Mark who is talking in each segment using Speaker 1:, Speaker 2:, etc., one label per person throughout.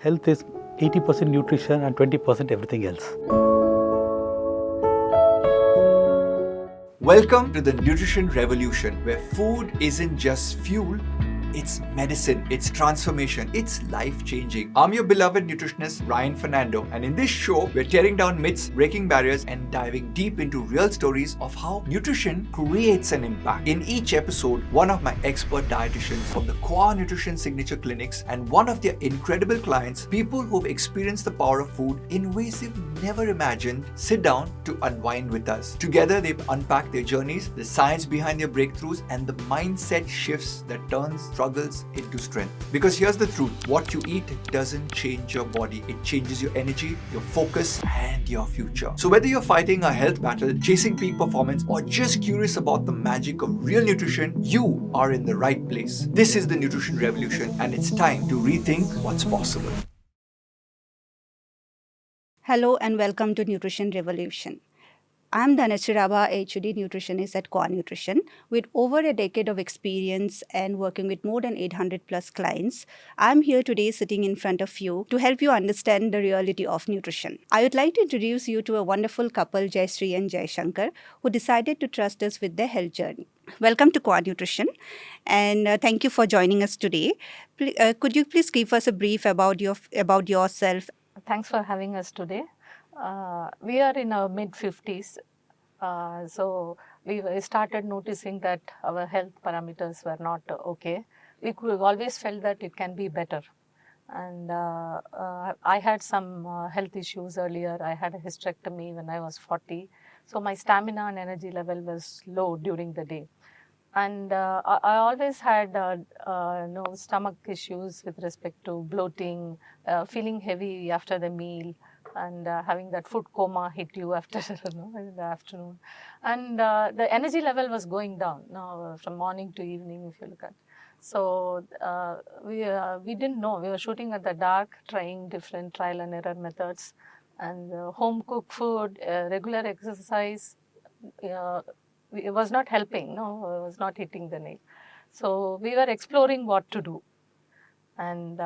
Speaker 1: Health is 80% nutrition and 20% everything else.
Speaker 2: Welcome to the Nutrition Revolution, where food isn't just fuel, it's medicine, it's transformation, it's life-changing. I'm your beloved nutritionist, Ryan Fernando, and in this show, we're tearing down myths, breaking barriers, and diving deep into real stories of how nutrition creates an impact. In each episode, one of my expert dietitians from the Qua Nutrition signature clinics and one of their incredible clients, people who've experienced the power of food in ways they've never imagined, sit down to unwind with us. Together, they've unpacked their journeys, the science behind their breakthroughs, and the mindset shifts that turns struggles into strength. Because here's the truth, what you eat doesn't change your body. It changes your energy, your focus, and your future. So whether you're fighting a health battle, chasing peak performance, or just curious about the magic of real nutrition, you are in the right place. This is the Nutrition Revolution, and it's time to rethink what's possible.
Speaker 3: Hello and welcome to Nutrition Revolution. I'm Dhanashree, HOD nutritionist at Quanutrition. With over a decade of experience and working with more than 800 plus clients, I'm here today sitting in front of you to help you understand the reality of nutrition. I would like to introduce you to a wonderful couple, Jayashree and Jaishankar, who decided to trust us with their health journey. Welcome to Quanutrition, and thank you for joining us today. Could you please give us a brief about yourself?
Speaker 4: Thanks for having us today. We are in our mid-50s, so we started noticing that our health parameters were not okay. We could always felt that it can be better. And I had some health issues earlier. I had a hysterectomy when I was 40. So my stamina and energy level was low during the day. And I always had stomach issues with respect to bloating, feeling heavy after the meal, and having that food coma hit you after in the afternoon. And the energy level was going down from morning to evening, if you look at. So we didn't know. We were shooting at the dark, trying different trial and error methods, and home cooked food, regular exercise. It was not helping, it was not hitting the nail. So we were exploring what to do. And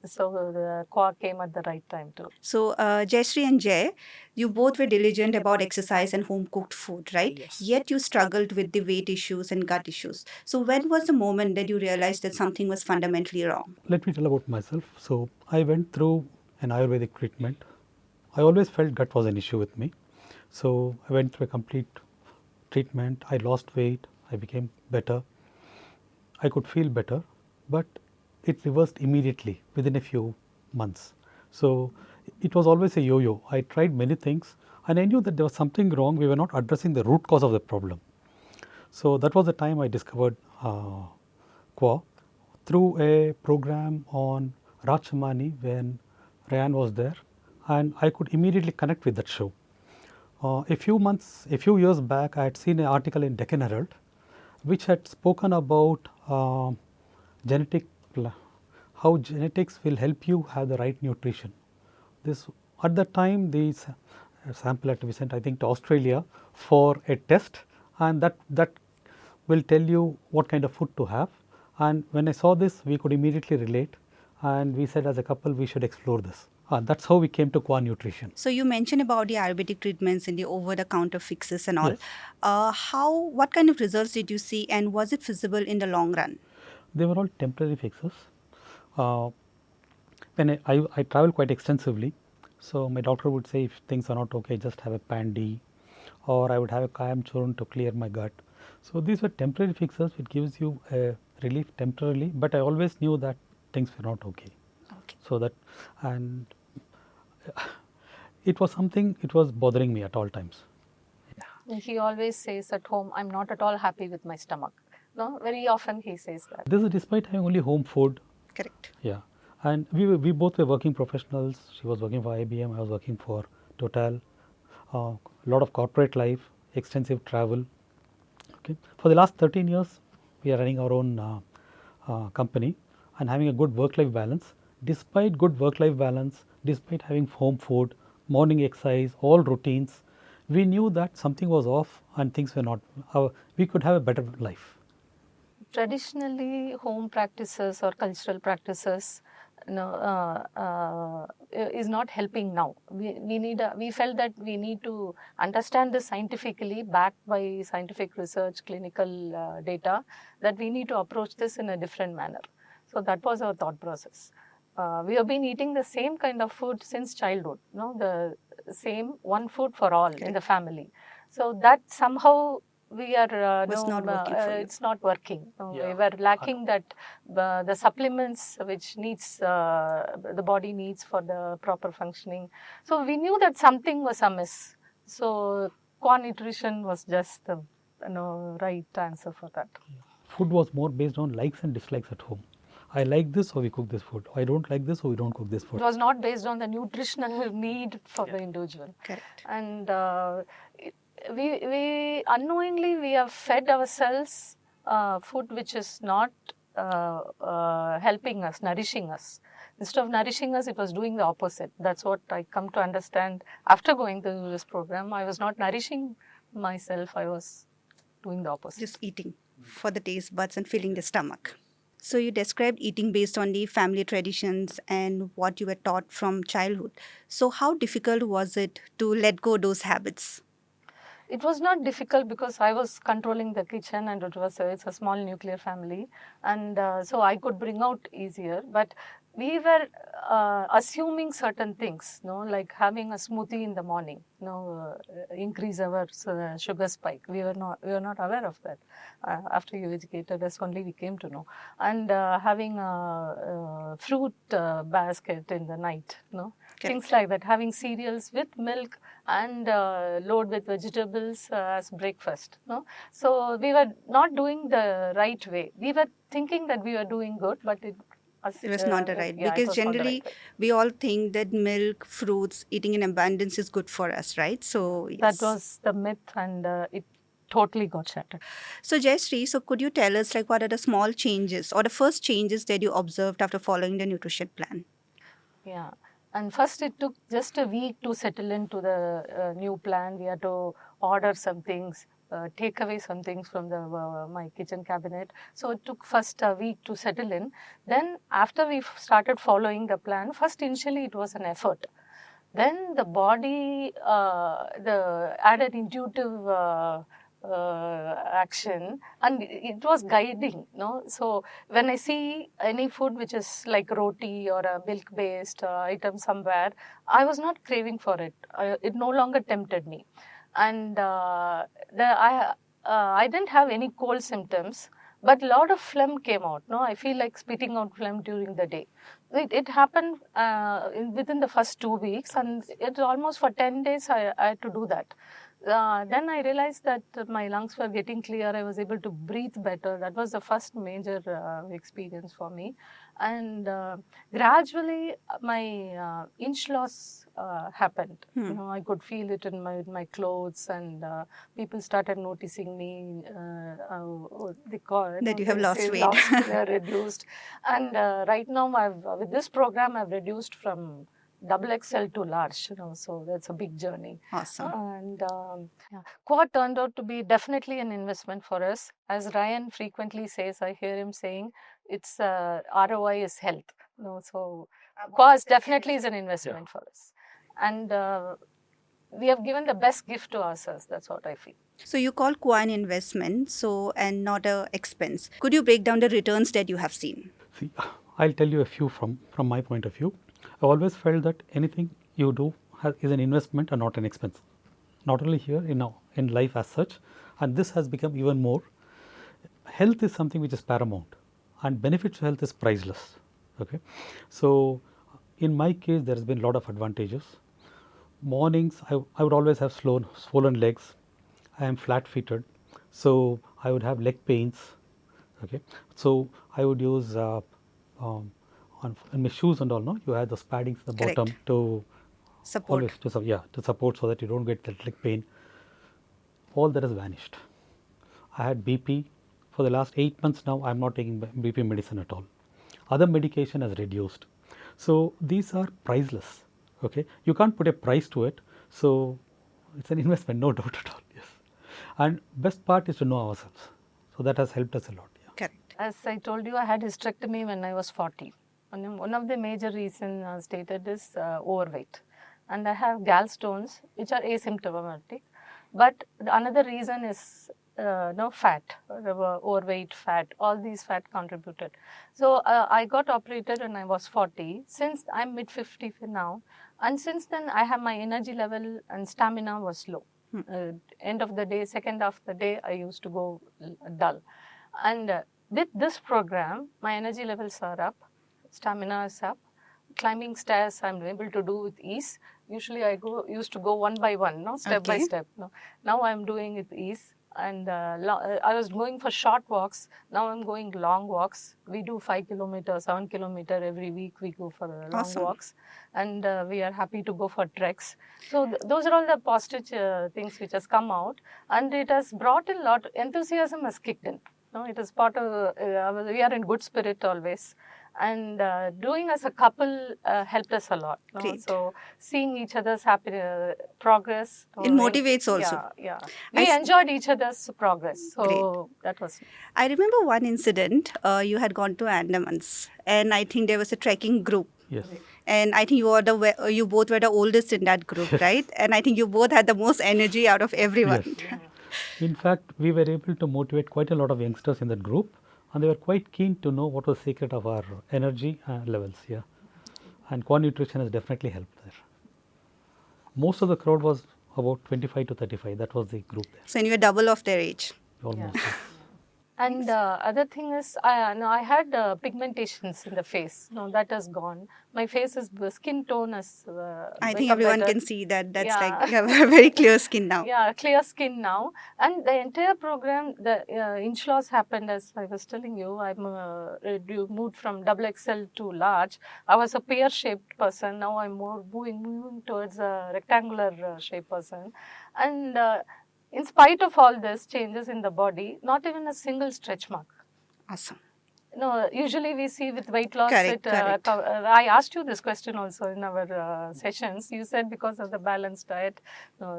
Speaker 4: so the Qua came at the right time too.
Speaker 3: So Jayashree and Jay, you both were diligent about exercise and home-cooked food, right?
Speaker 4: Yes.
Speaker 3: Yet you struggled with the weight issues and gut issues. So when was the moment that you realized that something was fundamentally wrong?
Speaker 1: Let me tell about myself. So I went through an Ayurvedic treatment. I always felt gut was an issue with me. So I went through a complete treatment. I lost weight. I became better. I could feel better, but it reversed immediately within a few months. So it was always a yo-yo. I tried many things and I knew that there was something wrong. We were not addressing the root cause of the problem. So that was the time I discovered Qua through a program on Rajshamani when Ryan was there, and I could immediately connect with that show. A few years back, I had seen an article in Deccan Herald which had spoken about how genetics will help you have the right nutrition. This at that time, the sample had to be sent, I think, to Australia for a test, and that will tell you what kind of food to have. And when I saw this, we could immediately relate, and we said as a couple we should explore this. That's how we came to Qua Nutrition.
Speaker 3: So you mentioned about the Ayurvedic treatments and the over-the-counter fixes and all.
Speaker 1: Yes.
Speaker 3: What kind of results did you see, and was it feasible in the long run?
Speaker 1: They were all temporary fixes. When I travel quite extensively, so my doctor would say if things are not okay, just have a Pan-D, or I would have a Kayam Churn to clear my gut. So these were temporary fixes which gives you a relief temporarily, but I always knew that things were not okay. So that, and it was something, it was bothering me at all times.
Speaker 4: He always says at home, I'm not at all happy with my stomach. No, very often he says that.
Speaker 1: This is despite having only home food.
Speaker 3: Correct.
Speaker 1: Yeah, and we both were working professionals. She was working for IBM, I was working for Total. A lot of corporate life, extensive travel. Okay, for the last 13 years, we are running our own company and having a good work-life balance. Despite good work-life balance, despite having home food, morning exercise, all routines, we knew that something was off and things were not. We could have a better life.
Speaker 4: Traditionally, home practices or cultural practices is not helping now. We felt that we need to understand this scientifically, backed by scientific research, clinical data, that we need to approach this in a different manner. So that was our thought process. We have been eating the same kind of food since childhood, the same one food for all in the family. So that somehow we are
Speaker 3: not working for you.
Speaker 4: it's not working. We were lacking that the supplements which needs the body needs for the proper functioning. So we knew that something was amiss. So Quanutrition was just the right answer for that.
Speaker 1: Food was more based on likes and dislikes at home. I like this, so we cook this food. I don't like this, so we don't cook this food.
Speaker 4: It was not based on the nutritional need for the individual.
Speaker 3: Correct.
Speaker 4: And we unknowingly we have fed ourselves food which is not helping us, nourishing us. Instead of nourishing us, it was doing the opposite. That's what I come to understand after going through this program. I was not nourishing myself. I was doing the opposite.
Speaker 3: Just eating for the taste buds and filling the stomach. So you described eating based on the family traditions and what you were taught from childhood. So how difficult was it to let go those habits?
Speaker 4: It was not difficult because I was controlling the kitchen, and it's a small nuclear family, and so I could bring out easier. But we were assuming certain things, like having a smoothie in the morning, increase our sugar spike. We were not aware of that. After you educated us, only we came to know. And having a fruit basket in the night, things like that. Having cereals with milk and load with vegetables as breakfast. So we were not doing the right way. We were thinking that we were doing good, but it
Speaker 3: was not the right, because generally we all think that milk, fruits, eating in abundance is good for us, right? So
Speaker 4: yes. That was the myth, and it totally got shattered.
Speaker 3: So Jayashree, so could you tell us what are the small changes or the first changes that you observed after following the nutrition plan?
Speaker 4: Yeah. And first it took just a week to settle into the new plan. We had to order some things, take away some things from my kitchen cabinet. So it took first a week to settle in. Then after we started following the plan, first initially it was an effort. Then the body added intuitive action, and it was guiding. So when I see any food which is like roti or a milk based item somewhere, I was not craving for it. It no longer tempted me, and I didn't have any cold symptoms, but a lot of phlegm came out. I feel like spitting out phlegm during the day. It happened within the first 2 weeks, and it almost for 10 days I had to do that. Then I realized that my lungs were getting clear. I was able to breathe better. That was the first major experience for me. And gradually my inch loss happened. I could feel it in my clothes, and people started noticing me.
Speaker 3: That you have lost weight.
Speaker 4: Reduced. And right now with this program I've reduced from XXL to large, so that's a big journey.
Speaker 3: Awesome.
Speaker 4: And Qua turned out to be definitely an investment for us. As Ryan frequently says, I hear him saying, it's ROI is health. So Qua definitely is an investment for us. And we have given the best gift to ourselves. That's what I feel.
Speaker 3: So you call Qua an investment, and not an expense. Could you break down the returns that you have seen?
Speaker 1: See, I'll tell you a few from my point of view. I always felt that anything you do is an investment and not an expense. Not only here, in life as such, and this has become even more. Health is something which is paramount, and benefits to health is priceless. Okay, so in my case, there has been a lot of advantages. Mornings, I would always have swollen legs. I am flat-footed, so I would have leg pains. Okay, so I would use on my shoes and all. You have those paddings at the bottom to
Speaker 3: support.
Speaker 1: To support, so that you don't get that leg pain. All that has vanished. I had BP for the last 8 months now. I am not taking BP medicine at all. Other medication has reduced. So these are priceless. Okay, you can't put a price to it. So it's an investment, no doubt at all. Yes, and best part is to know ourselves. So that has helped us a lot.
Speaker 3: Correct.
Speaker 4: As I told you, I had hysterectomy when I was 40. One of the major reasons stated is overweight. And I have gallstones, which are asymptomatic. But another reason is fat, overweight, fat, all these fat contributed. So I got operated when I was 40. Since I'm mid-50 now, and since then I have my energy level and stamina was low. End of the day, second half of the day, I used to go dull. And with this program, my energy levels are up, stamina is up. Climbing stairs, I'm able to do with ease. Usually, I used to go one by one, step by step. Now I'm doing it with ease. And I was going for short walks. Now I'm going long walks. We do 5 kilometers, 7 kilometers every week. We go for long walks, and we are happy to go for treks. So those are all the positive things which has come out, and it has brought in a lot. Enthusiasm has kicked in. It is part of. We are in good spirit always. And doing as a couple helped us a lot. So seeing each other's happy progress.
Speaker 3: It motivates also.
Speaker 4: Yeah. We enjoyed each other's progress. So that was.
Speaker 3: I remember one incident. You had gone to Andamans, and I think there was a trekking group.
Speaker 1: Yes.
Speaker 3: And I think you both were the oldest in that group, right? And I think you both had the most energy out of everyone.
Speaker 1: Yes. In fact, we were able to motivate quite a lot of youngsters in that group. And they were quite keen to know what was the secret of our energy levels. Yeah, and Quanutrition has definitely helped there. Most of the crowd was about 25 to 35. That was the group there.
Speaker 3: So you were double of their age.
Speaker 1: Almost.
Speaker 4: Yeah. And other thing is, I had pigmentations in the face. That has gone. My face is skin tone is.
Speaker 3: I think everyone can see that. That's like you have a very clear skin now.
Speaker 4: Yeah, clear skin now. And the entire program, the inch loss happened as I was telling you. You moved from XXL to large. I was a pear-shaped person. Now I'm more moving towards a rectangular shaped person. And in spite of all this changes in the body, not even a single stretch mark.
Speaker 3: Awesome.
Speaker 4: Usually we see with weight loss.
Speaker 3: Correct.
Speaker 4: I asked you this question also in our sessions. You said because of the balanced diet,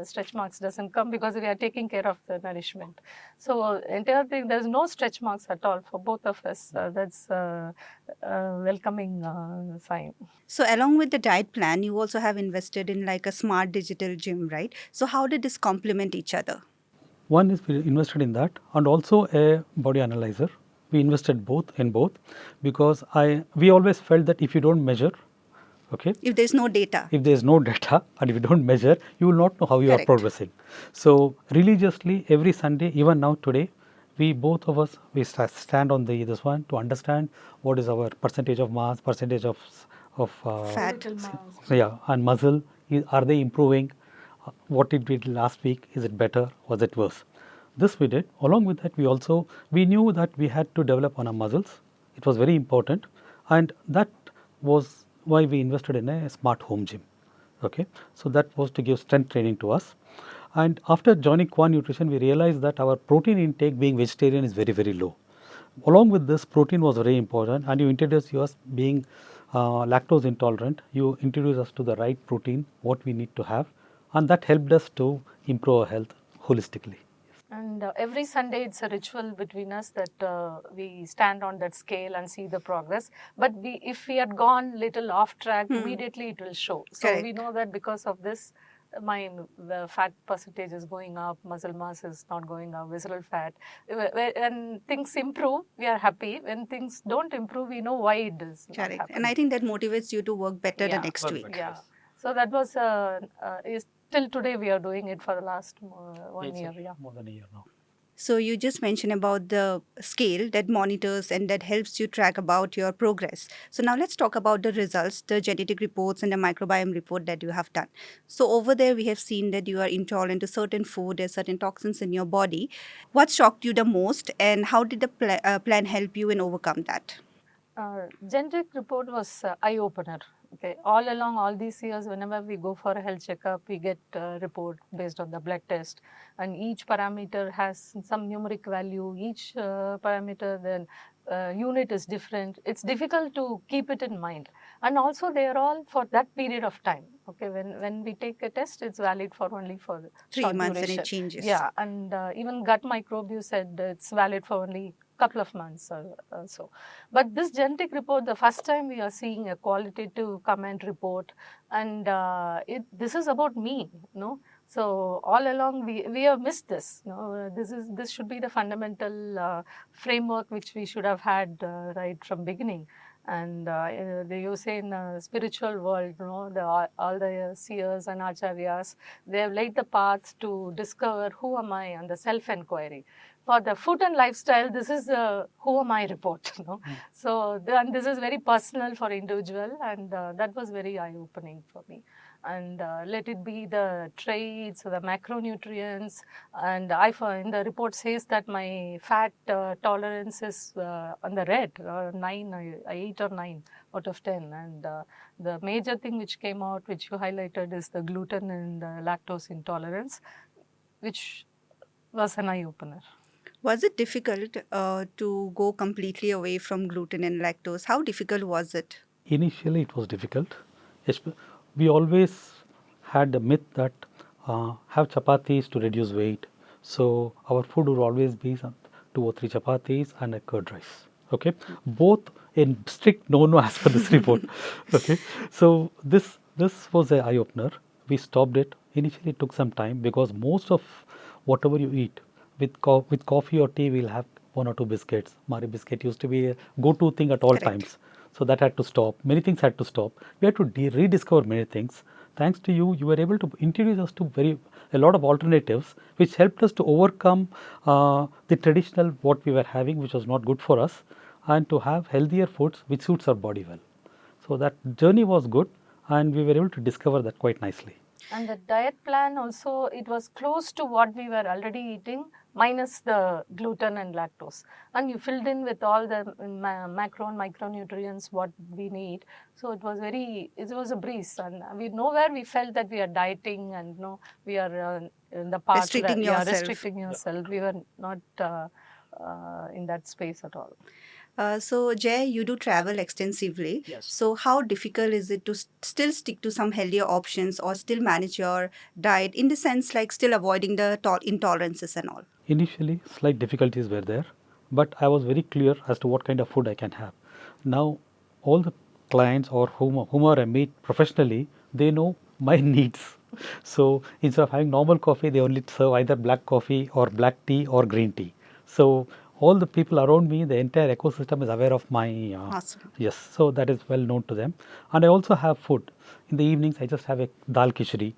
Speaker 4: stretch marks doesn't come because we are taking care of the nourishment. So entire thing, there's no stretch marks at all for both of us. That's a welcoming sign.
Speaker 3: So along with the diet plan, you also have invested in like a smart digital gym, right? So how did this complement each other?
Speaker 1: One is we invested in that, and also a body analyzer. We invested in both because we always felt that if you don't measure, okay,
Speaker 3: if there's no data,
Speaker 1: and if you don't measure, you will not know how you are progressing. So religiously every Sunday, even now today, we both of us stand on this one to understand what is our percentage of mass, percentage of
Speaker 3: fat,
Speaker 1: and muscle. Are they improving? What did we did last week? Is it better? Was it worse? This we did. Along with that, we knew that we had to develop on our muscles. It was very important, and that was why we invested in a smart home gym. Okay, so that was to give strength training to us. And after joining Quanutrition, we realized that our protein intake, being vegetarian, is very, very low. Along with this, protein was very important, and you introduced us being lactose intolerant. You introduced us to the right protein, what we need to have, and that helped us to improve our health holistically.
Speaker 4: And every Sunday it's a ritual between us that we stand on that scale and see the progress. But if we had gone little off track, immediately it will show. So we know that because of this, my fat percentage is going up, muscle mass is not going up, visceral fat. When things improve, we are happy. When things don't improve, we know why it is.
Speaker 3: Correct. And I think that motivates you to work better the next week.
Speaker 4: Yeah. So that was till today we are doing it for the last 1 year. Yeah.
Speaker 1: More than a year now.
Speaker 3: So you just mentioned about the scale that monitors and that helps you track about your progress. So now let's talk about the results, the genetic reports and the microbiome report that you have done. So over there we have seen that you are intolerant to certain food, there's certain toxins in your body. What shocked you the most and how did the plan help you in overcome that?
Speaker 4: Genetic report was eye-opener. Okay, all along all these years, whenever we go for a health checkup, we get a report based on the blood test, and each parameter has some numeric value. Each parameter, the unit is different. It's difficult to keep it in mind, and also they are all for that period of time. Okay, when we take a test, it's valid for only for
Speaker 3: 3 months duration. And it changes.
Speaker 4: Yeah, and even gut microbe, you said it's valid for only couple of months or so. But this genetic report, the first time we are seeing a qualitative comment report, and this is about me, So all along we have missed this. This should be the fundamental framework which we should have had right from beginning. And you say in the spiritual world, all the seers and acharyas, they have laid the path to discover who am I and the self-enquiry. For the food and lifestyle, this is the who am I report. So and this is very personal for individual, and that was very eye-opening for me. And let it be the traits, the macronutrients, and in the report says that my fat tolerance is on the red, 8 or 9 out of 10. And the major thing which came out, which you highlighted, is the gluten and lactose intolerance, which was an eye-opener.
Speaker 3: Was it difficult to go completely away from gluten and lactose? How difficult was it?
Speaker 1: Initially, it was difficult. We always had the myth that have chapatis to reduce weight. So our food would always be 2 or 3 chapatis and a curd rice. Okay, both in strict no as per this report. Okay, so this was an eye opener. We stopped it. Initially, it took some time because most of whatever you eat with coffee or tea, we'll have 1 or 2 biscuits. Mari biscuit used to be a go-to thing at all times. So that had to stop. Many things had to stop. We had to rediscover many things. Thanks to you, you were able to introduce us to a lot of alternatives, which helped us to overcome the traditional what we were having, which was not good for us, and to have healthier foods which suits our body well. So that journey was good, and we were able to discover that quite nicely.
Speaker 4: And the diet plan also, it was close to what we were already eating, minus the gluten and lactose. And you filled in with all the macro and micronutrients what we need. So it was a breeze. And nowhere we felt that we are dieting and we are in the part
Speaker 3: restricting
Speaker 4: yourself. We were not in that space at all.
Speaker 3: So Jay, you do travel extensively.
Speaker 2: Yes.
Speaker 3: So how difficult is it to still stick to some healthier options or still manage your diet in the sense like still avoiding the intolerances and all?
Speaker 1: Initially, slight difficulties were there, but I was very clear as to what kind of food I can have. Now, all the clients or whomever I meet professionally, they know my needs. So instead of having normal coffee, they only serve either black coffee or black tea or green tea. So all the people around me, the entire ecosystem is aware of my
Speaker 3: Awesome.
Speaker 1: Yes, so that is well known to them. And I also have food. In the evenings, I just have a dal khichdi,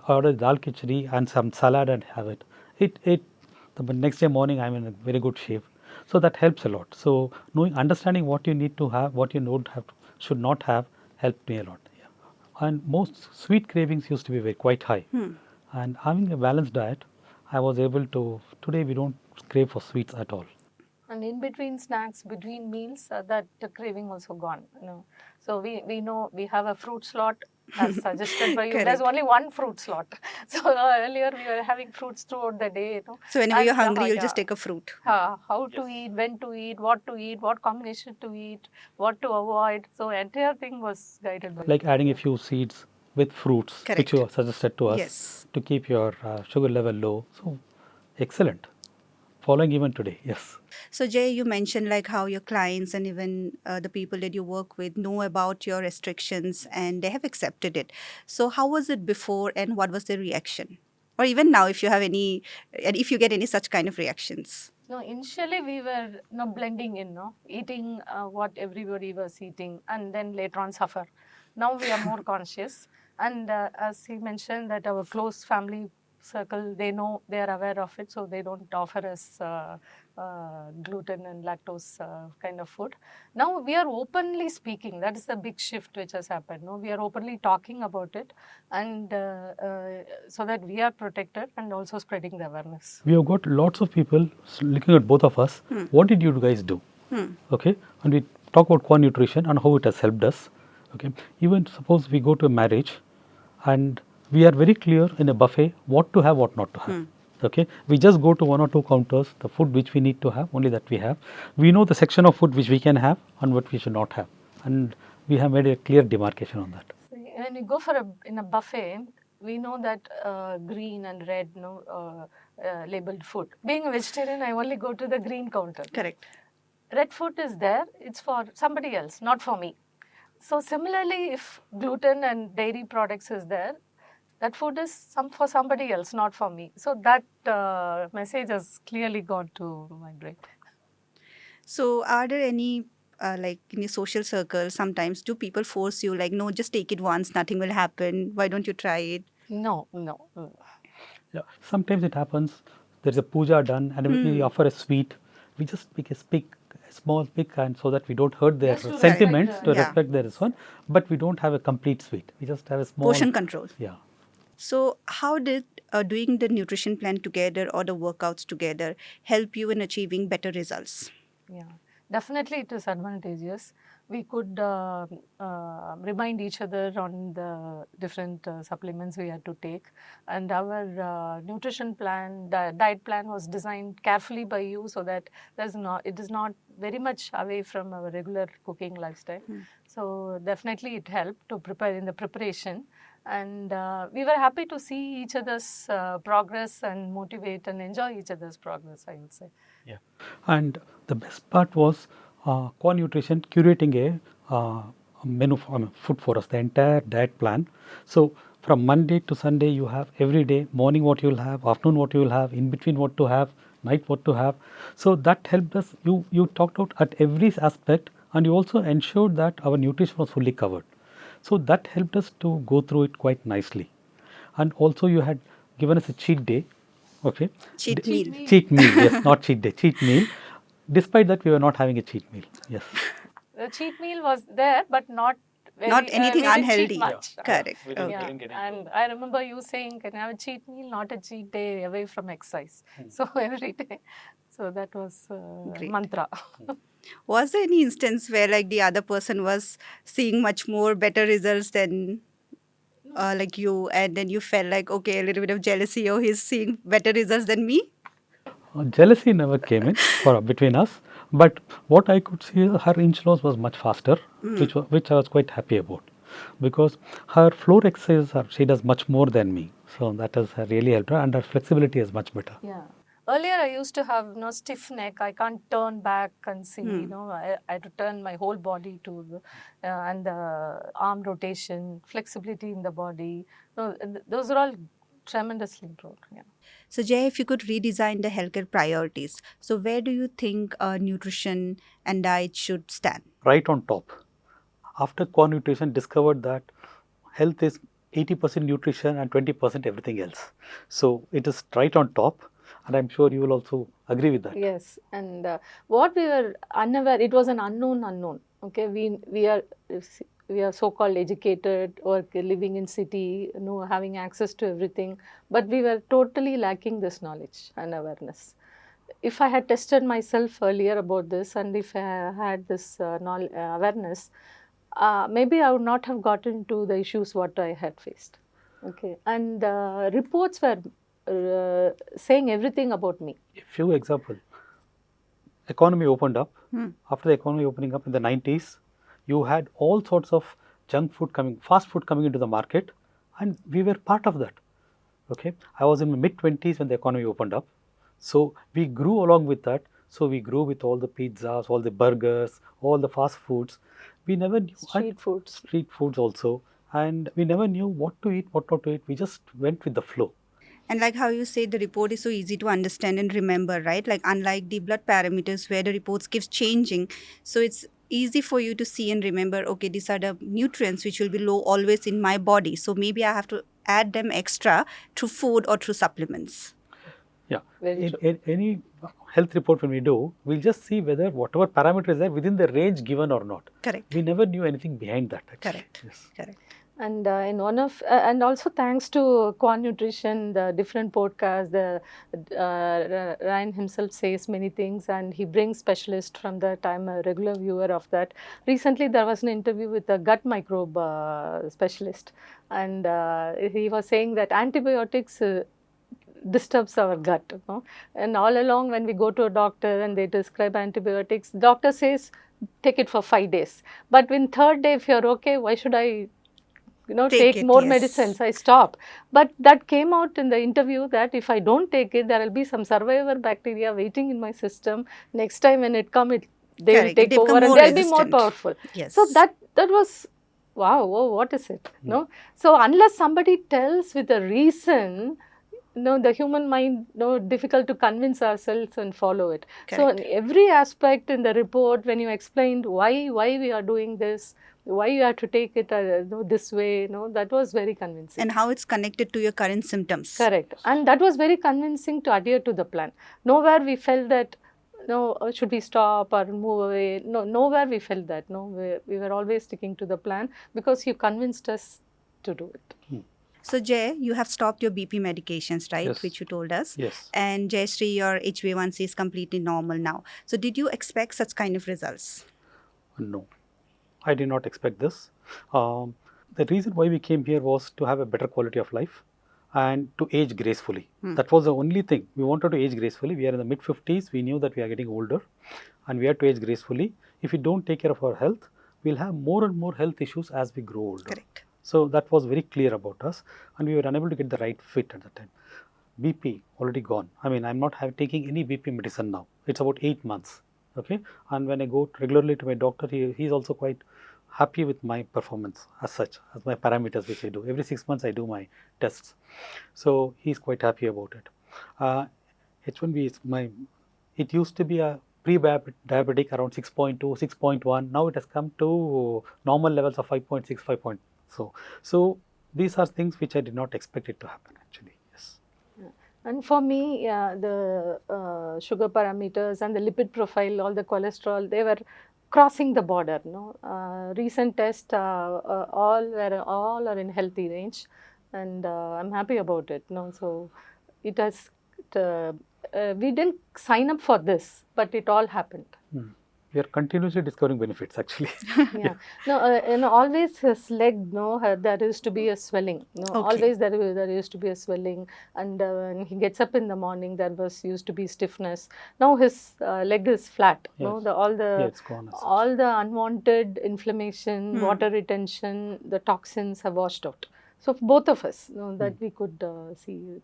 Speaker 1: order dal khichdi and some salad and have it. The next day morning, I'm in a very good shape. So that helps a lot. So understanding what you need to have, what you don't have, should not have, helped me a lot. Yeah. And most sweet cravings used to be quite high. And having a balanced diet, I was able to. Today we don't crave for sweets at all.
Speaker 4: And in between snacks, between meals, that the craving also gone. So we know we have a fruit slot as suggested by you. There's only one fruit slot. So earlier we were having fruits throughout the day.
Speaker 3: So whenever you're hungry, you'll just take a fruit.
Speaker 4: How to eat, when to eat, what combination to eat, what to avoid. So entire thing was guided by
Speaker 1: like adding a few seeds with fruits, which you suggested to us to keep your sugar level low. So excellent. Following even today, yes.
Speaker 3: So Jay, you mentioned like how your clients and even the people that you work with know about your restrictions and they have accepted it. So how was it before and what was the reaction? Or even now, if you have any, and if you get any such kind of reactions?
Speaker 4: No, initially we were blending in, eating what everybody was eating, and then later on suffer. Now we are more conscious, and as he mentioned that our close family circle, they know, they are aware of it, so they don't offer us gluten and lactose kind of food. Now we are openly speaking. That is the big shift which has happened. We are openly talking about it, and so that we are protected and also spreading the awareness.
Speaker 1: We have got lots of people looking at both of us. What did you guys do? Okay, and we talk about Quanutrition and how it has helped us. Okay, even suppose we go to a marriage and we are very clear in a buffet what to have, what not to have. Okay, we just go to 1 or 2 counters, the food which we need to have, only that we have. We know the section of food which we can have and what we should not have, and we have made a clear demarcation on that.
Speaker 4: When you go in a buffet, we know that green and red labeled food. Being a vegetarian, I only go to the green counter.
Speaker 3: Correct.
Speaker 4: Red food is there, it's for somebody else, not for me. So similarly, if gluten and dairy products is there, that food is for somebody else, not for me. So that message has clearly gone to my brain.
Speaker 3: So, are there any like in your social circle? Sometimes do people force you like, no, just take it once, nothing will happen. Why don't you try it?
Speaker 4: No.
Speaker 1: Yeah. Sometimes it happens. There's a puja done, and we offer a sweet. We just pick a small pick, and so that we don't hurt their
Speaker 4: Just to
Speaker 1: sentiments,
Speaker 4: respect
Speaker 1: to
Speaker 3: Yeah.
Speaker 1: respect their one. But we don't have a complete sweet. We just have a small
Speaker 3: Portion control.
Speaker 1: Yeah.
Speaker 3: So, how did doing the nutrition plan together or the workouts together help you in achieving better results?
Speaker 4: Yeah, definitely it is advantageous. We could remind each other on the different supplements we had to take, and our nutrition plan, diet plan was designed carefully by you so that it is not very much away from our regular cooking lifestyle. So definitely it helped to prepare in the preparation, and we were happy to see each other's progress and motivate and enjoy each other's progress, I would say.
Speaker 1: Yeah. And the best part was Qua Nutrition curating a menu for food for us, the entire diet plan. So from Monday to Sunday, you have every day, morning what you will have, afternoon what you will have, in between what to have, night what to have. So that helped us. You talked out at every aspect, and you also ensured that our nutrition was fully covered. So that helped us to go through it quite nicely. And also you had given us a cheat day. Okay.
Speaker 3: Cheat meal.
Speaker 1: Cheat meal, yes, not cheat day, cheat meal. Despite that, we were not having a cheat meal. Yes.
Speaker 4: The cheat meal was there, but not very,
Speaker 3: Not anything
Speaker 4: we didn't
Speaker 3: unhealthy.
Speaker 4: cheat much.
Speaker 3: Correct.
Speaker 1: We didn't-
Speaker 3: Okay.
Speaker 1: we didn't get into
Speaker 4: And I remember you saying, can I have a cheat meal, not a cheat day away from exercise. So every day. So that was
Speaker 3: Great.
Speaker 4: mantra.
Speaker 3: Was there any instance where like the other person was seeing much more better results than like you, and then you felt like, okay, a little bit of jealousy, oh, he's seeing better results than me?
Speaker 1: Jealousy never came in for between us, but what I could see, her inch loss was much faster, which I was quite happy about, because her floor exercise she does much more than me, so that has really helped her, and her flexibility is much better.
Speaker 4: Yeah. Earlier, I used to have stiff neck. I can't turn back and see. I had to turn my whole body to the, and the arm rotation, flexibility in the body. Those are all tremendously improved. Yeah.
Speaker 3: So, Jay, if you could redesign the healthcare priorities, so where do you think nutrition and diet should stand?
Speaker 1: Right on top. After Qua Nutrition discovered that health is 80% nutrition and 20% everything else. So it is right on top, and I'm sure you will also agree with that.
Speaker 4: Yes, and what we were unaware, it was an unknown. Okay, we are so-called educated or living in city, having access to everything, but we were totally lacking this knowledge and awareness. If I had tested myself earlier about this, and if I had this awareness, maybe I would not have gotten to the issues what I had faced. Okay, and reports were saying everything about me.
Speaker 1: A few examples. Economy opened up. After the economy opening up in the 90s, you had all sorts of junk food coming, fast food coming into the market, and we were part of that. Okay, I was in my mid-20s when the economy opened up, so we grew along with that. So we grew with all the pizzas, all the burgers, all the fast foods. We never knew
Speaker 4: Street foods
Speaker 1: also, and we never knew what to eat, what not to eat. We just went with the flow.
Speaker 3: And like how you say, the report is so easy to understand and remember, right? Like unlike the blood parameters where the reports keeps changing, so it's easy for you to see and remember, okay, these are the nutrients which will be low always in my body, so maybe I have to add them extra through food or through supplements.
Speaker 1: Yeah,
Speaker 4: Very
Speaker 1: in any health report when we do, we'll just see whether whatever parameter is there within the range given or not.
Speaker 3: Correct.
Speaker 1: We never knew anything behind that. Actually.
Speaker 3: Correct.
Speaker 1: Yes.
Speaker 3: Correct.
Speaker 4: And in one of and also thanks to Qua Nutrition, the different podcasts, Ryan himself says many things, and he brings specialists from that. I'm a regular viewer of that. Recently, there was an interview with a gut microbe specialist, and he was saying that antibiotics disturbs our gut. And all along, when we go to a doctor and they prescribe antibiotics, doctor says take it for 5 days. But in third day, if you're okay, why should I
Speaker 3: Take
Speaker 4: take
Speaker 3: it,
Speaker 4: more
Speaker 3: yes.
Speaker 4: medicines, I stop. But that came out in the interview that if I don't take it, there will be some survivor bacteria waiting in my system. Next time when it come, they will
Speaker 3: Correct.
Speaker 4: take
Speaker 3: They
Speaker 4: over
Speaker 3: become
Speaker 4: and
Speaker 3: more
Speaker 4: they'll be more
Speaker 3: resistant.
Speaker 4: powerful.
Speaker 3: Yes.
Speaker 4: So that was, wow, whoa, what is it? No. So unless somebody tells with a reason, the human mind, difficult to convince ourselves and follow it. So
Speaker 3: Correct.
Speaker 4: in every aspect in the report, when you explained why we are doing this, why you have to take it this way, that was very convincing.
Speaker 3: And how it's connected to your current symptoms.
Speaker 4: Correct. And that was very convincing to adhere to the plan. Nowhere we felt that, should we stop or move away? No, nowhere we felt that. No, we were always sticking to the plan because you convinced us to do it.
Speaker 3: So Jay, you have stopped your BP medications, right?
Speaker 1: Yes.
Speaker 3: Which you told us.
Speaker 1: Yes.
Speaker 3: And Jayashree, your HbA1c is completely normal now. So did you expect such kind of results?
Speaker 1: No, I did not expect this. The reason why we came here was to have a better quality of life and to age gracefully. That was the only thing. We wanted to age gracefully. We are in the mid-50s. We knew that we are getting older and we had to age gracefully. If we don't take care of our health, we'll have more and more health issues as we grow older.
Speaker 3: Correct.
Speaker 1: So that was very clear about us and we were unable to get the right fit at the time. BP already gone. I mean, I'm not taking any BP medicine now. It's about 8 months. Okay. And when I go regularly to my doctor, he's also quite happy with my performance as such, as my parameters which I do. Every 6 months I do my tests. So he's quite happy about it. H1B is it used to be a pre-diabetic around 6.2, 6.1. Now it has come to normal levels of 5.6, 5. So these are things which I did not expect it to happen actually. Yes.
Speaker 4: And for me, the sugar parameters and the lipid profile, all the cholesterol, they were crossing the border. Recent tests, all are in healthy range, and I'm happy about it. So it has. We didn't sign up for this, but it all happened.
Speaker 1: We are continuously discovering benefits actually.
Speaker 4: Yeah. No, always his leg, there used to be a swelling. Always there used to be a swelling, and when he gets up in the morning, there used to be stiffness. Now his leg is flat.
Speaker 1: Yes. It's gone.
Speaker 4: All the unwanted inflammation, water retention, the toxins have washed out. So for both of us, that we could see.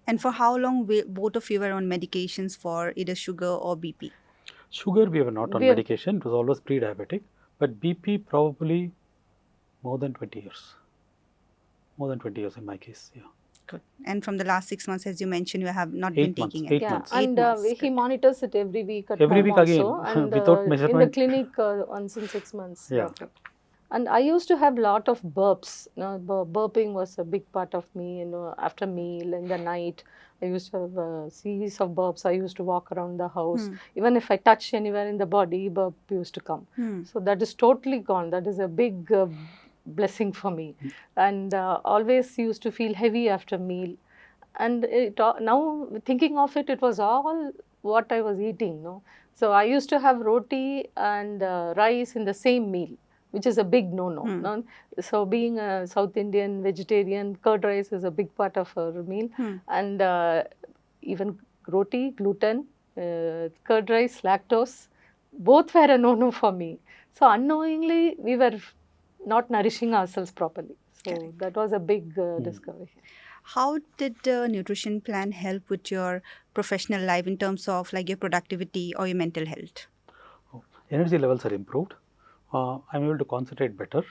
Speaker 3: And for how long both of you were on medications for either sugar or BP?
Speaker 1: Sugar we were not on medication, it was always pre-diabetic, but BP probably more than 20 years. More than 20 years in my case, yeah.
Speaker 3: Good. And from the last 6 months, as you mentioned, you have not been taking it.
Speaker 1: 8 months.
Speaker 4: And he monitors it every week at
Speaker 1: every
Speaker 4: home
Speaker 1: week
Speaker 4: also,
Speaker 1: again,
Speaker 4: and
Speaker 1: without measurement.
Speaker 4: in the clinic once in 6 months.
Speaker 1: Yeah.
Speaker 4: And I used to have lot of burps. Burping was a big part of me. After meal in the night, I used to have a series of burps. I used to walk around the house. Even if I touch anywhere in the body, burp used to come. So that is totally gone. That is a big blessing for me. And always used to feel heavy after meal. And now thinking of it, it was all what I was eating. So I used to have roti and rice in the same meal, which is a big no. So being a South Indian vegetarian, curd rice is a big part of our meal. And even roti, gluten, curd rice, lactose, both were a no for me. So unknowingly, we were not nourishing ourselves properly. So that was a big discovery.
Speaker 3: How did the nutrition plan help with your professional life in terms of like your productivity or your mental health?
Speaker 1: Energy levels are improved. I'm able to concentrate better.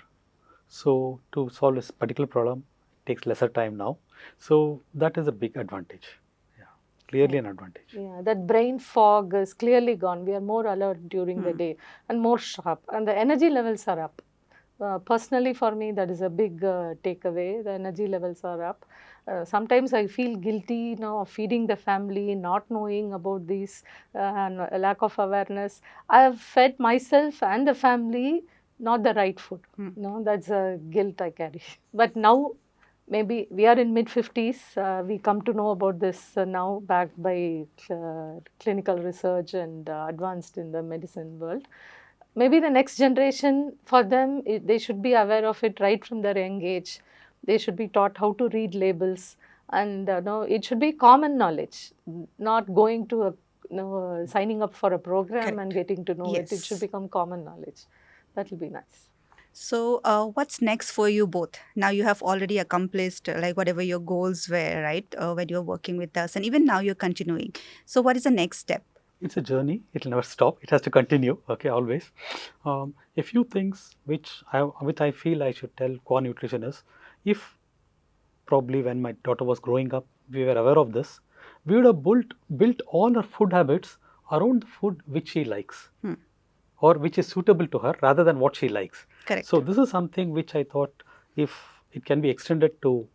Speaker 1: So to solve this particular problem, it takes lesser time now. So that is a big advantage. Yeah, clearly an advantage.
Speaker 4: Yeah, that brain fog is clearly gone. We are more alert during the day and more sharp, and the energy levels are up. Personally, for me, that is a big takeaway. The energy levels are up. Sometimes I feel guilty of feeding the family, not knowing about this, and lack of awareness. I have fed myself and the family not the right food. That's a guilt I carry. But now, maybe we are in mid-50s. We come to know about this now, backed by clinical research and advanced in the medicine world. Maybe the next generation, for them, they should be aware of it right from their young age. They should be taught how to read labels, and it should be common knowledge, not going to signing up for a program and getting to know it. It should become common knowledge. That will be nice.
Speaker 3: So, what's next for you both? Now you have already accomplished like whatever your goals were, right? When you're working with us, and even now you're continuing. So, what is the next step?
Speaker 1: It's a journey. It'll never stop. It has to continue. Okay, always. A few things which I feel I should tell Qua Nutrition is, if probably when my daughter was growing up, we were aware of this, we would have built all her food habits around the food which she likes or which is suitable to her rather than what she likes.
Speaker 3: Correct.
Speaker 1: So this is something which I thought if it can be extended to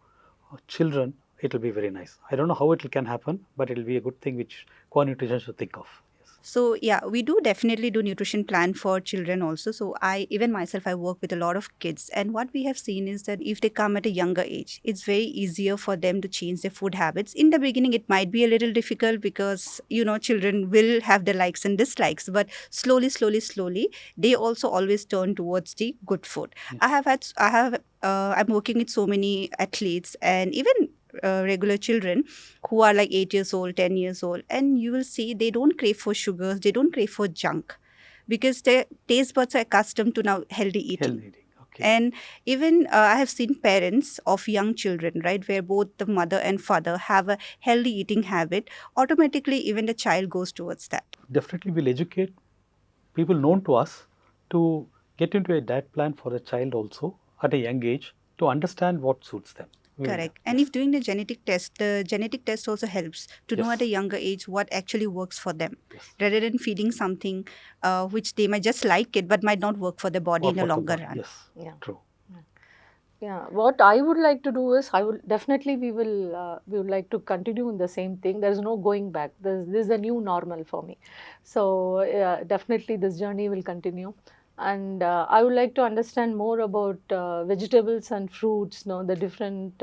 Speaker 1: children, it will be very nice. I don't know how it can happen, but it will be a good thing which Qua Nutrition should think of. Yes.
Speaker 3: So yeah, we do definitely do nutrition plan for children also. So I even myself I work with a lot of kids, and what we have seen is that if they come at a younger age, it's very easier for them to change their food habits. In the beginning, it might be a little difficult because children will have their likes and dislikes, but slowly, they also always turn towards the good food. I'm working with so many athletes and even regular children who are like 8 years old, 10 years old, and you will see they don't crave for sugars, they don't crave for junk because their taste buds are accustomed to now healthy eating.
Speaker 1: Healthy eating. Okay.
Speaker 3: And even I have seen parents of young children, right, where both the mother and father have a healthy eating habit, automatically even the child goes towards that.
Speaker 1: Definitely will educate people known to us to get into a diet plan for the child also at a young age to understand what suits them.
Speaker 3: Correct. And if doing the genetic test also helps to know at a younger age what actually works for them, rather than feeding something which they might just like it but might not work for the body in a longer run.
Speaker 1: Yes,
Speaker 4: Yeah.
Speaker 1: true.
Speaker 4: Yeah, what I would like to do is we would like to continue in the same thing. There is no going back. This is the new normal for me. So definitely this journey will continue. And I would like to understand more about vegetables and fruits, the different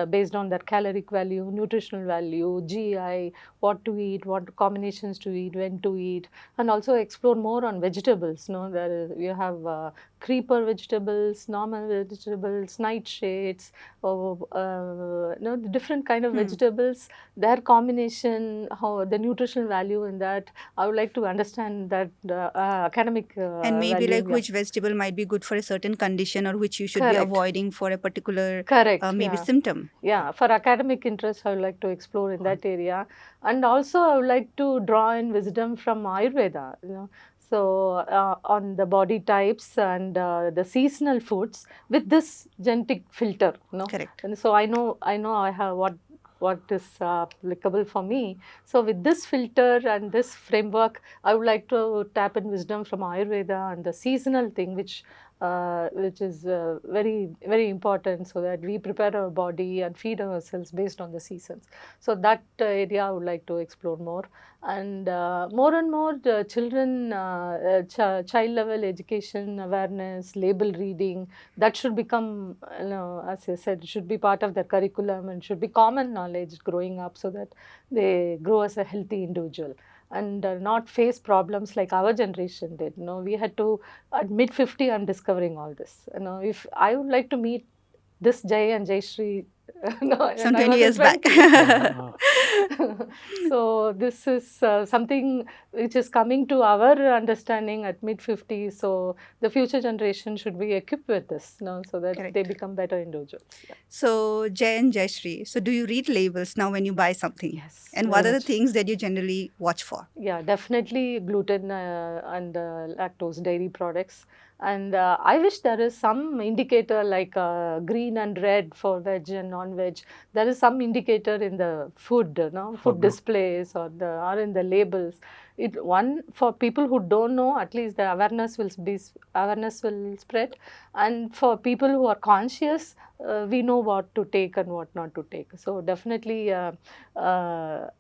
Speaker 4: based on their caloric value, nutritional value, GI, what to eat, what combinations to eat, when to eat, and also explore more on vegetables. You have creeper vegetables, normal vegetables, nightshades, the different kind of vegetables, their combination, how the nutritional value in that. I would like to understand that academic
Speaker 3: and maybe
Speaker 4: value,
Speaker 3: like which vegetable might be good for a certain condition or which you should be
Speaker 4: Correct.
Speaker 3: avoiding for a particular maybe
Speaker 4: yeah.
Speaker 3: symptom.
Speaker 4: Yeah, for academic interest, I would like to explore in that area, and also I would like to draw in wisdom from Ayurveda. So on the body types and the seasonal foods with this genetic filter.
Speaker 3: Correct.
Speaker 4: And so I know I have what is applicable for me. So with this filter and this framework, I would like to tap in wisdom from Ayurveda and the seasonal thing, which is very, very important, so that we prepare our body and feed ourselves based on the seasons. So that area I would like to explore more. And more and more children, child level education, awareness, label reading, that should become, as I said, it should be part of their curriculum and should be common knowledge growing up, so that they grow as a healthy individual and not face problems like our generation did. We had to, at mid-50, I'm discovering all this. If I would like to meet this Jay and Jaishree
Speaker 3: some 20 years back.
Speaker 4: So this is something which is coming to our understanding at mid-50s. So the future generation should be equipped with this, so that
Speaker 3: Correct.
Speaker 4: they become better individuals. Yeah.
Speaker 3: So Jay and Jayashree, so do you read labels now when you buy something?
Speaker 4: Yes.
Speaker 3: And what are the things that you generally watch for?
Speaker 4: Yeah, definitely gluten and lactose dairy products. And I wish there is some indicator like green and red for veg and non-veg. There is some indicator in the food, food displays or in the labels. One, for people who don't know, at least the awareness will spread. And for people who are conscious, we know what to take and what not to take. So definitely color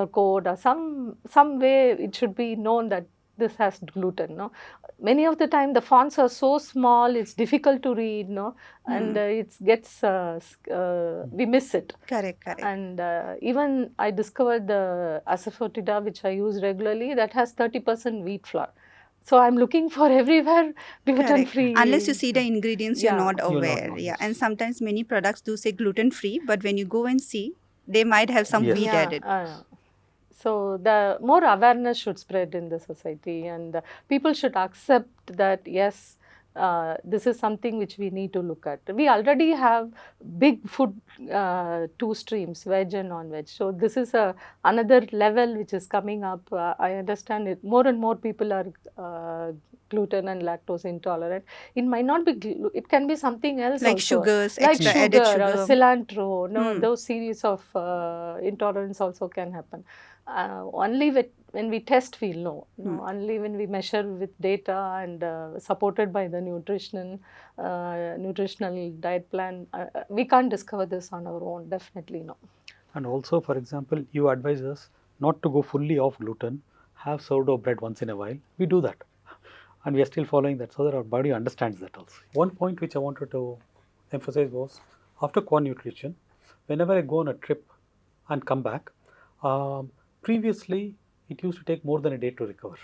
Speaker 4: code or some way it should be known that this has gluten. Many of the time the fonts are so small, it's difficult to read, and it gets we miss it.
Speaker 3: Correct.
Speaker 4: And even I discovered the asafoetida, which I use regularly, that has 30% wheat flour. So I'm looking for everywhere gluten-free.
Speaker 3: Unless you see the ingredients, you're not aware.
Speaker 1: You're not
Speaker 3: Yeah, and sometimes many products do say gluten-free, but when you go and see, they might have some wheat added.
Speaker 4: So the more awareness should spread in the society, and people should accept that yes, this is something which we need to look at. We already have big food two streams, veg and non-veg. So this is another level which is coming up. I understand it. More and more people are gluten and lactose intolerant. It might not be. It can be something else
Speaker 3: Like
Speaker 4: also,
Speaker 3: sugars,
Speaker 4: like
Speaker 3: extra
Speaker 4: sugar,
Speaker 3: added sugar.
Speaker 4: cilantro. No,
Speaker 3: Hmm.
Speaker 4: those series of intolerance also can happen. Only when we test, we'll know. No, only when we measure with data and supported by the nutritional diet plan, we can't discover this on our own. Definitely no.
Speaker 1: And also, for example, you advise us not to go fully off gluten, have sourdough bread once in a while. We do that. And we are still following that so that our body understands that also. One point which I wanted to emphasize was after Qua Nutrition, whenever I go on a trip and come back, previously it used to take more than a day to recover.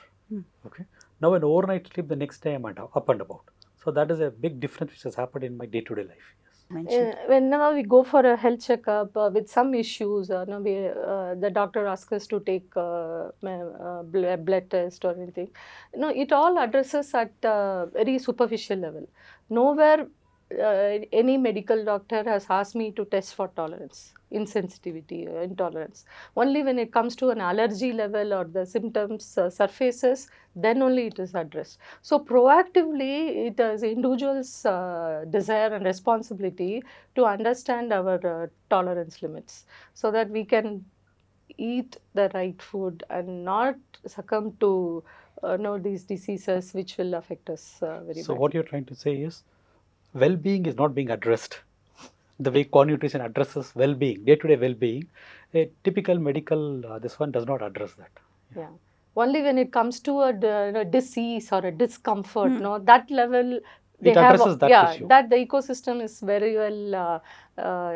Speaker 1: Okay. Now an overnight sleep, the next day I'm up and about. So that is a big difference which has happened in my day-to-day life. Yes.
Speaker 4: Whenever we go for a health checkup with some issues, no, the doctor asks us to take blood test or anything. No, it all addresses at very superficial level. Nowhere any medical doctor has asked me to test for tolerance, insensitivity, intolerance. Only when it comes to an allergy level or the symptoms surfaces, then only it is addressed. So proactively, it is individual's desire and responsibility to understand our tolerance limits so that we can eat the right food and not succumb to these diseases which will affect us very
Speaker 1: So
Speaker 4: badly.
Speaker 1: what you're trying to say is well-being is not being addressed. The way Qua Nutrition addresses well-being, day-to-day well-being, a typical medical this one does not address that.
Speaker 4: Yeah. Only when it comes to a disease or a discomfort, no, that level they
Speaker 1: It addresses
Speaker 4: have,
Speaker 1: that
Speaker 4: yeah,
Speaker 1: issue.
Speaker 4: that the ecosystem is very well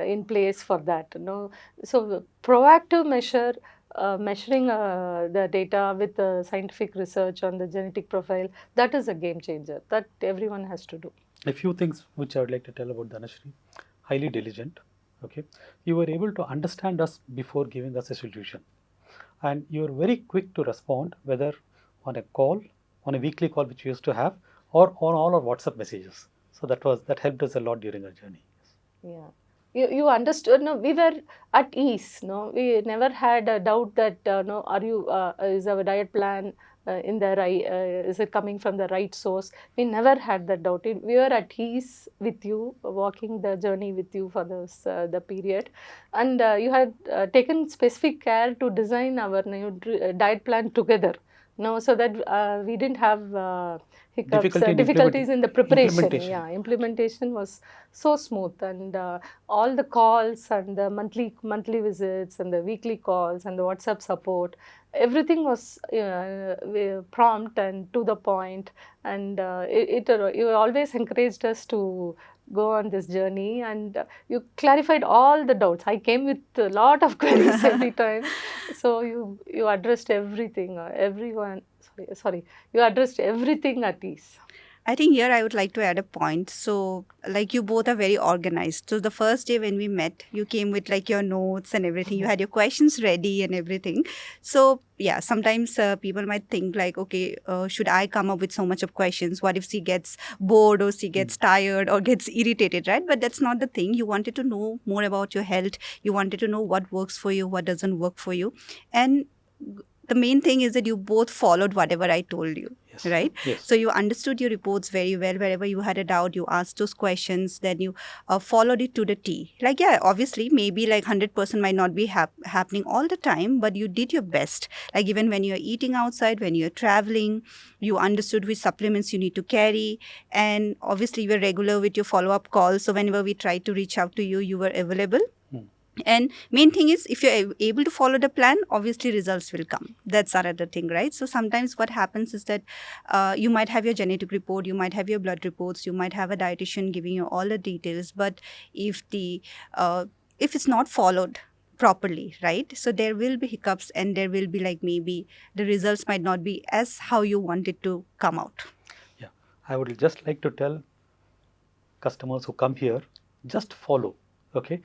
Speaker 4: in place for that. No, so proactive measuring the data with the scientific research on the genetic profile, that is a game changer. That everyone has to do.
Speaker 1: A few things which I would like to tell about Dhanashree. Highly diligent. Okay, you were able to understand us before giving us a solution, and you were very quick to respond, whether on a call, on a weekly call which we used to have, or on all our WhatsApp messages. So that helped us a lot during our journey.
Speaker 4: Yeah. You understood, no, we were at ease, no, we never had a doubt that, no, is our diet plan in the right, is it coming from the right source? We never had that doubt. We were at ease with you, walking the journey with you for the period. And you had taken specific care to design our diet plan together. No, so that we didn't have hiccups, difficulties in the preparation. Yeah, implementation was so smooth, and all the calls and the monthly visits and the weekly calls and the WhatsApp support, everything was prompt and to the point, and you always encouraged us to go on this journey, and you clarified all the doubts. I came with a lot of queries every time, so you addressed everything. You addressed everything at ease.
Speaker 3: I think here I would like to add a point. So, like, you both are very organized. So, the first day when we met, you came with like your notes and everything. You had your questions ready and everything. So, yeah, sometimes people might think like, okay, should I come up with so much of questions? What if she gets bored or she gets tired or gets irritated, right? But that's not the thing. You wanted to know more about your health. You wanted to know what works for you, what doesn't work for you. And the main thing is that you both followed whatever I told you.
Speaker 1: Yes.
Speaker 3: Right?
Speaker 1: Yes.
Speaker 3: So you understood your reports very well. Wherever you had a doubt, you asked those questions, then you followed it to the T. Like, yeah, obviously, maybe like 100% might not be happening all the time, but you did your best. Like, even when you're eating outside, when you're traveling, you understood which supplements you need to carry. And obviously, you were regular with your follow-up calls. So whenever we tried to reach out to you, you were available. And main thing is, if you're able to follow the plan, obviously results will come. That's another thing, right? So sometimes what happens is that you might have your genetic report, you might have your blood reports, you might have a dietitian giving you all the details. But if it's not followed properly, right? So there will be hiccups, and there will be like maybe the results might not be as how you want it to come out.
Speaker 1: Yeah, I would just like to tell customers who come here, just follow. Okay,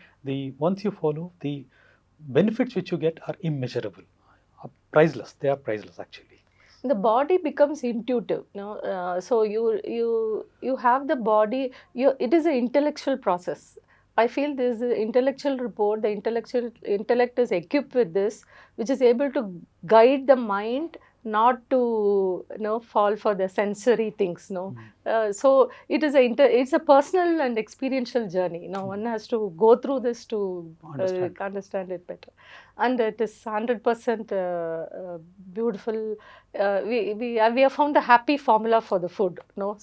Speaker 1: once you follow, the benefits which you get are immeasurable. priceless. They are priceless actually.
Speaker 4: The body becomes intuitive, so you have the body, it is an intellectual process. I feel this is an intellectual report. The intellect is equipped with this, which is able to guide the mind not to fall for the sensory things. So it is it's a personal and experiential journey. One has to go through this to understand it better, and it is 100% beautiful. We have found the happy formula for the food.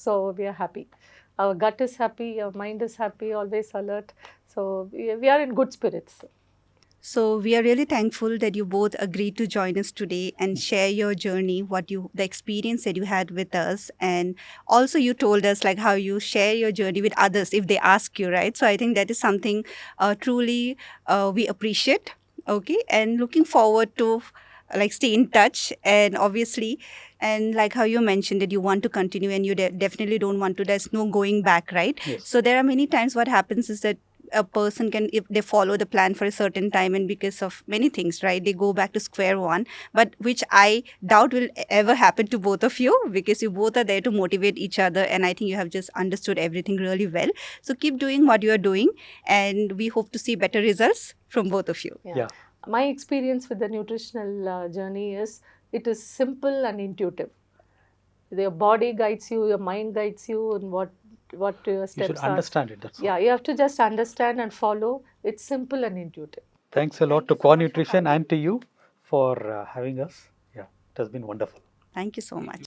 Speaker 4: So we are happy. Our gut is happy, our mind is happy, always alert. So we are in good spirits.
Speaker 3: So we are really thankful that you both agreed to join us today and share your journey, the experience that you had with us, and also you told us like how you share your journey with others if they ask you, right? So I think that is something truly we appreciate. Okay, and looking forward to like stay in touch, and obviously, and like how you mentioned that you want to continue and you definitely don't want to. There's no going back, right?
Speaker 1: Yes.
Speaker 3: So there are many times what happens is that a person can, if they follow the plan for a certain time and because of many things, right, they go back to square one, but which I doubt will ever happen to both of you, because you both are there to motivate each other, and I think you have just understood everything really well. So keep doing what you are doing, and we hope to see better results from both of you.
Speaker 1: Yeah.
Speaker 4: My experience with the nutritional journey is it is simple and intuitive. Your body guides you, your mind guides you, and what your steps are.
Speaker 1: You should understand it. That's all.
Speaker 4: Yeah, you have to just understand and follow. It's simple and intuitive.
Speaker 1: Thanks a lot to Quanutrition and to you for having us. Yeah, it has been wonderful.
Speaker 3: Thank you so much.